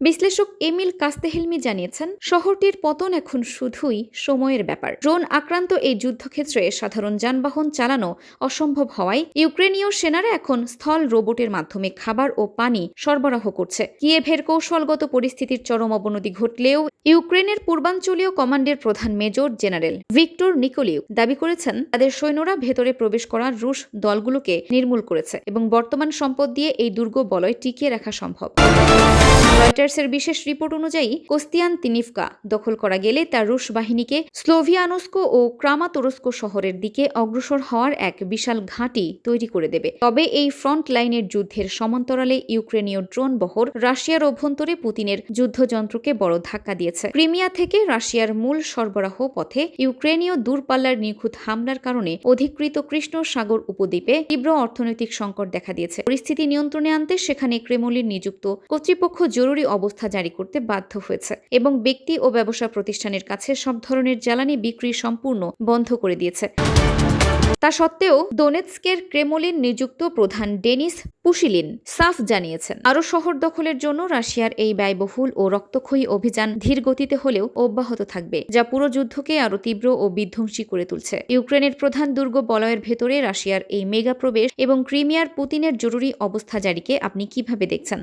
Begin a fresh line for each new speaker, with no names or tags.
বিশ্লেষক এমিল কাস্তেহেলমি জানিয়েছেন, শহরটির পতন এখন শুধুই সময়ের ব্যাপার। ড্রোন আক্রান্ত এই যুদ্ধক্ষেত্রে সাধারণ যানবাহন চালানো অসম্ভব হওয়ায় ইউক্রেনীয় সেনারা এখন স্থল রোবটের মাধ্যমে খাবার ও পানি সরবরাহ করছে। কিয়েভের কৌশলগত পরিস্থিতির চরম অবনতি ঘটলেও ইউক্রেনের পূর্বাঞ্চলীয় কমান্ডের প্রধান মেজর জেনারেল ভিক্টর নিকোলিউ দাবি করেছেন, তাদের সৈন্যরা ভেতরে প্রবেশ করা রুশ দলগুলোকে নির্মূল করেছে এবং বর্তমান সম্পদ দিয়ে এই দুর্গ বলয় টিকিয়ে রাখা সম্ভব। রয়টার্সের বিশেষ রিপোর্ট অনুযায়ী কোস্তিয়ানতিনিভকা দখল করা গেলে তা রুশ বাহিনীকে স্লোভিয়ানস্ক ও ক্রামাতোরস্ক শহরের দিকে অগ্রসর হওয়ার এক বিশাল ঘাঁটি তৈরি করে দেবে। তবে এই ফ্রন্ট লাইনের যুদ্ধের সমান্তরালে ইউক্রেনীয় ড্রোন বহর রাশিয়ার অভ্যন্তরে পুতিনের যুদ্ধযন্ত্রকে বড় ধাক্কা দিয়েছে। ক্রিমিয়া থেকে রাশিয়ার মূল সরবরাহ পথে ইউক্রেনীয় দূরপাল্লার নিখুঁত হামলার কারণে অধিকৃত কৃষ্ণ সাগর উপদ্বীপে তীব্র অর্থনৈতিক সংকট দেখা দিয়েছে। পরিস্থিতি নিয়ন্ত্রণে আনতে সেখানে ক্রেমলিন নিযুক্ত কর্তৃপক্ষ জরুরি অবস্থা জারি করতে বাধ্য হয়েছে এবং ব্যক্তি ও ব্যবসা প্রতিষ্ঠানের কাছে সব ধরনের জ্বালানি বিক্রি সম্পূর্ণ বন্ধ করে দিয়েছে। তা সত্ত্বেও দোনেৎস্কের ক্রেমলিন নিযুক্ত প্রধান ডেনিস পুশিলিন সাফ জানিয়েছেন, আরও শহর দখলের জন্য রাশিয়ার এই ব্যয়বহুল ও রক্তক্ষয়ী অভিযান ধীর গতিতে হলেও অব্যাহত থাকবে, যা পুরো যুদ্ধকে আরও তীব্র ও বিধ্বংসী করে তুলছে। ইউক্রেনের প্রধান দুর্গ বলয়ের ভেতরে রাশিয়ার এই মেগা প্রবেশ এবং ক্রিমিয়ার পুতিনের জরুরি অবস্থা জারিকে আপনি কিভাবে দেখছেন?